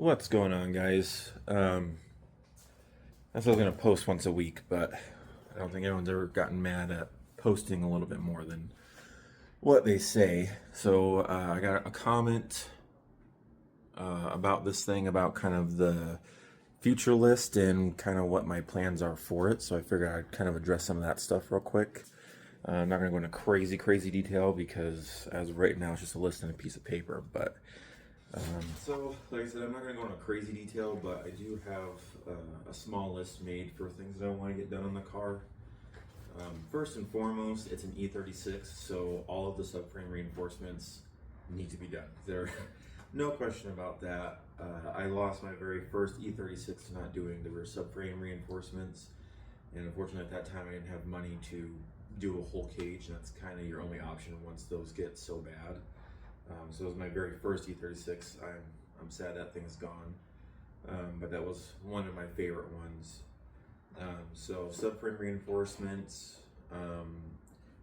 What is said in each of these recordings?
What's going on, guys? I said I was gonna post once a week, but I don't think anyone's ever gotten mad at posting a little bit more than what they say. So I got a comment about this thing about kind of the future list and kind of what my plans are for it. So I figured I'd kind of address some of that stuff real quick. I'm not gonna go into crazy detail because as of right now, it's just a list and a piece of paper, but. So, like I said, I'm not going to go into crazy detail, but I do have a small list made for things that I want to get done on the car. First and foremost, it's an E36, so all of the subframe reinforcements need to be done. There, no question about that. I lost my very first E36 to not doing the rear subframe reinforcements, and unfortunately at that time I didn't have money to do a whole cage, and that's kind of your only option once those get so bad. So it was my very first E36. I'm sad that thing's gone, but that was one of my favorite ones. So subframe reinforcements,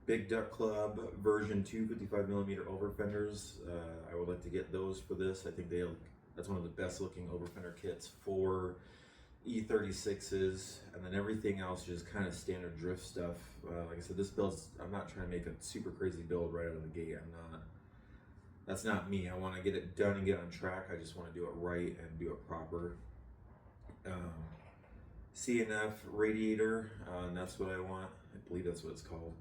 Big Duck Club version 2 55mm over fenders. I would like to get those for this. I think that's one of the best looking over fender kits for E36s, and then everything else just kind of standard drift stuff. Like I said, this build's, I'm not trying to make a super crazy build right out of the gate. That's not me. I want to get it done and get on track. I just want to do it right and do it proper. CNF radiator, and that's what I want. I believe that's what it's called.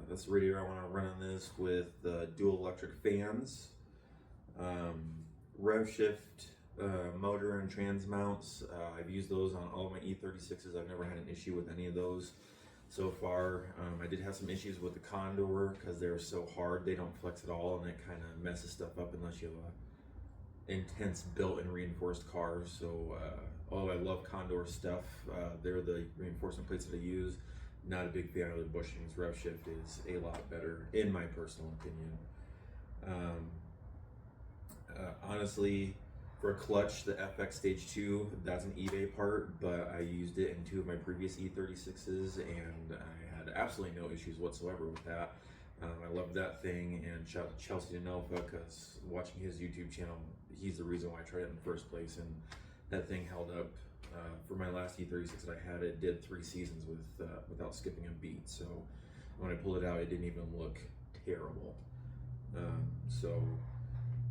That's the radiator I want to run on this with dual electric fans. Rev shift motor and trans mounts. I've used those on all of my E36s. I've never had an issue with any of those so far. I did have some issues with the Condor because they're so hard, they don't flex at all, and it kind of messes stuff up unless you have a intense built and reinforced car. So I love Condor stuff. They're the reinforcement plates that I use. Not a big fan of the bushings. Rev shift is a lot better in my personal opinion. Honestly, for a clutch, the FX Stage 2, that's an eBay part, but I used it in 2 of my previous E36s, and I had absolutely no issues whatsoever with that. I love that thing, and shout out to Chelsea Denelfa, because watching his YouTube channel, he's the reason why I tried it in the first place, and that thing held up. For my last E36 that I had, it did 3 seasons without skipping a beat, so when I pulled it out, it didn't even look terrible. So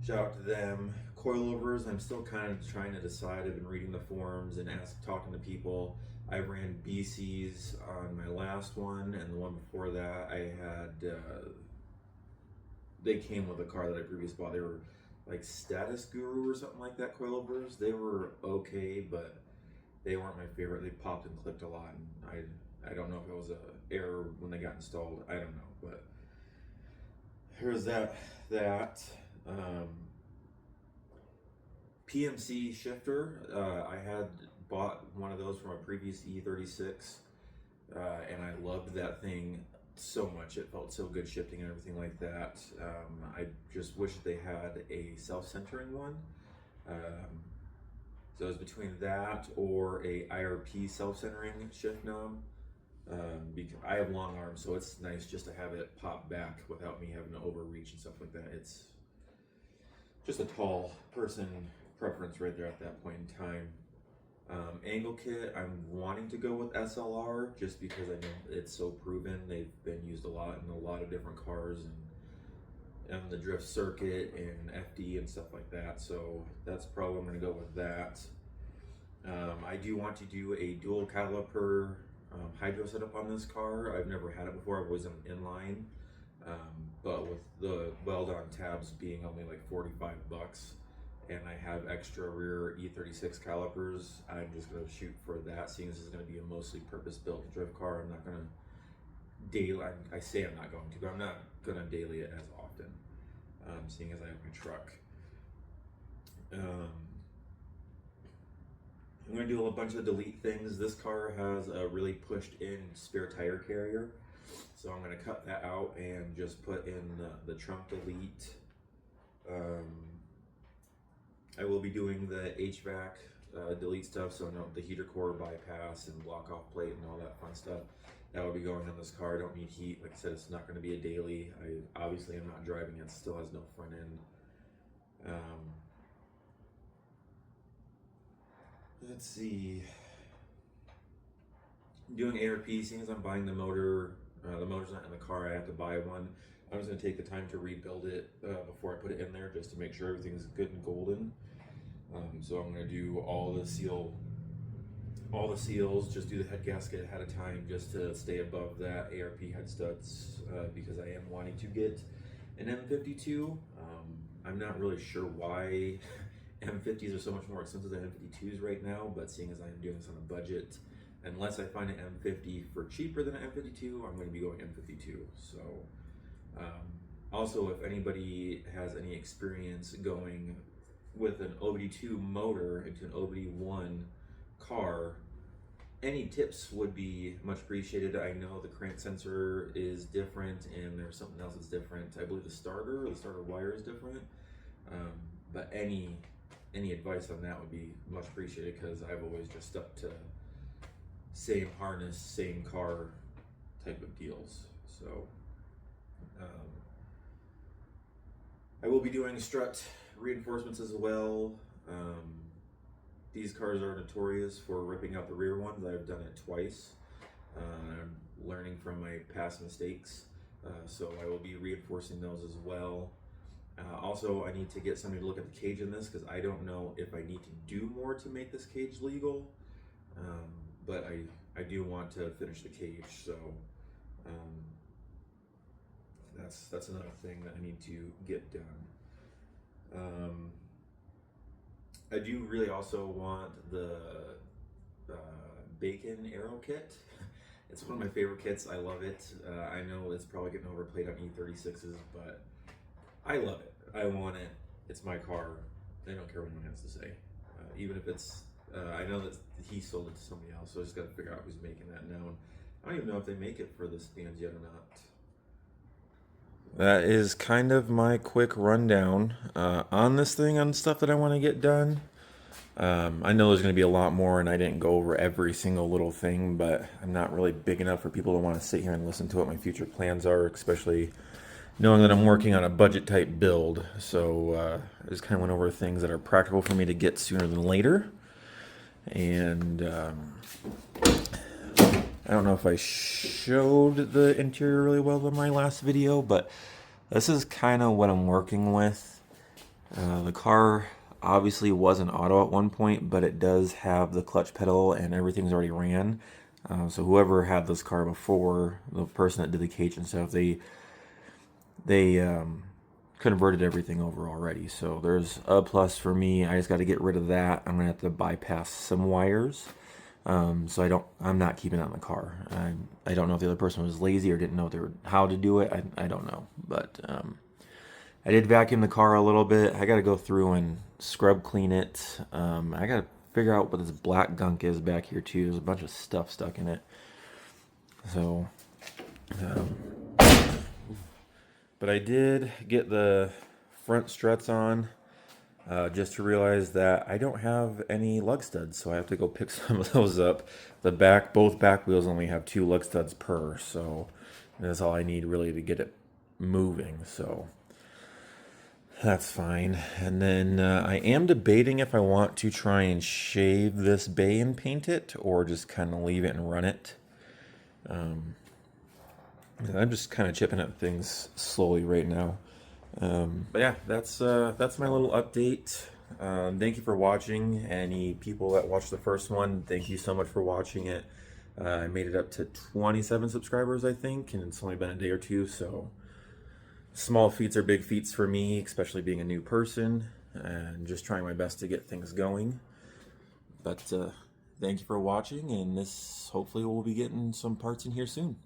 shout out to them. Coilovers, I'm still kind of trying to decide. I've been reading the forums and talking to people. I ran BCs on my last one, and the one before that I had, they came with a car that I previously bought. They were like Status Guru or something like that coilovers. They were okay, but they weren't my favorite. They popped and clicked a lot, and I don't know if it was a error when they got installed. I don't know, but here's that. PMC shifter, I had bought one of those from a previous E36, and I loved that thing so much. It felt so good shifting and everything like that. I just wish they had a self-centering one. So it was between that or a IRP self-centering shift knob. Because I have long arms, so it's nice just to have it pop back without me having to overreach and stuff like that. It's just a tall person preference right there at that point in time. Angle kit, I'm wanting to go with SLR just because I know it's so proven. They've been used a lot in a lot of different cars and the drift circuit and FD and stuff like that. So that's probably I'm going to go with that. I do want to do a dual caliper hydro setup on this car. I've never had it before. I've always done inline, but with the weld-on tabs being only like 45 bucks, and I have extra rear E36 calipers, I'm just going to shoot for that, seeing this is going to be a mostly purpose-built drift car. I'm not going to daily, I say I'm not going to, but I'm not going to daily it as often, seeing as I have my truck. I'm going to do a bunch of delete things. This car has a really pushed in spare tire carrier, so I'm going to cut that out and just put in the trunk delete. I will be doing the HVAC delete stuff, so no, the heater core bypass and block off plate and all that fun stuff. That will be going on this car. I don't need heat. Like I said, it's not going to be a daily. I obviously am not driving it. Still has no front end. let's see. Doing ARP, seeing as I'm buying the motor, the motor's not in the car, I have to buy one. I'm just gonna take the time to rebuild it before I put it in there, just to make sure everything's good and golden. So I'm gonna do all the seals, just do the head gasket ahead of time, just to stay above that ARP head studs, because I am wanting to get an M52. I'm not really sure why M50s are so much more expensive than M52s right now, but seeing as I'm doing this on a budget, unless I find an M50 for cheaper than an M52, I'm going to be going M52. So, also, if anybody has any experience going with an OBD2 motor into an OBD1 car, any tips would be much appreciated. I know the crank sensor is different, and there's something else that's different. I believe the starter wire is different. But any advice on that would be much appreciated, because I've always just stuck to same harness, same car type of deals. So I will be doing strut reinforcements as well. These cars are notorious for ripping out the rear ones. I've done it twice. I'm learning from my past mistakes, so I will be reinforcing those as well. Also, I need to get somebody to look at the cage in this, because I don't know if I need to do more to make this cage legal, but I do want to finish the cage, so that's another thing that I need to get done. I do really also want the bacon arrow kit. It's one of my favorite kits. I love it. I know it's probably getting overplayed on e36s, but I love it. I want it. It's my car. I don't care what anyone has to say. Even if it's, I know that he sold it to somebody else, so I just got to figure out who's making that now. I don't even know if they make it for the stands yet or not. That is kind of my quick rundown on this thing, on stuff that I want to get done. I know there's going to be a lot more, and I didn't go over every single little thing, but I'm not really big enough for people to want to sit here and listen to what my future plans are, especially knowing that I'm working on a budget type build. So I just kind of went over things that are practical for me to get sooner than later. And I don't know if I showed the interior really well in my last video, but this is kind of what I'm working with. The car obviously was an auto at one point, but it does have the clutch pedal and everything's already ran. So whoever had this car before, the person that did the cage and stuff, they converted everything over already. So there's a plus for me. I just got to get rid of that. I'm gonna have to bypass some wires. So I'm not keeping it on the car. I don't know if the other person was lazy or didn't know how to do it. I don't know, but I did vacuum the car a little bit. I got to go through and scrub clean it. I got to figure out what this black gunk is back here too. There's a bunch of stuff stuck in it. So, but I did get the front struts on. Just to realize that I don't have any lug studs, so I have to go pick some of those up. Both back wheels only have 2 lug studs per, so that's all I need really to get it moving, so that's fine. And then I am debating if I want to try and shave this bay and paint it, or just kind of leave it and run it. I'm just kind of chipping at things slowly right now. But yeah, that's my little update. Thank you for watching. Any people that watched the first one, thank you so much for watching it. I made it up to 27 subscribers, I think, and it's only been a day or two, so small feats are big feats for me, especially being a new person and just trying my best to get things going. But thank you for watching, and this hopefully we'll be getting some parts in here soon.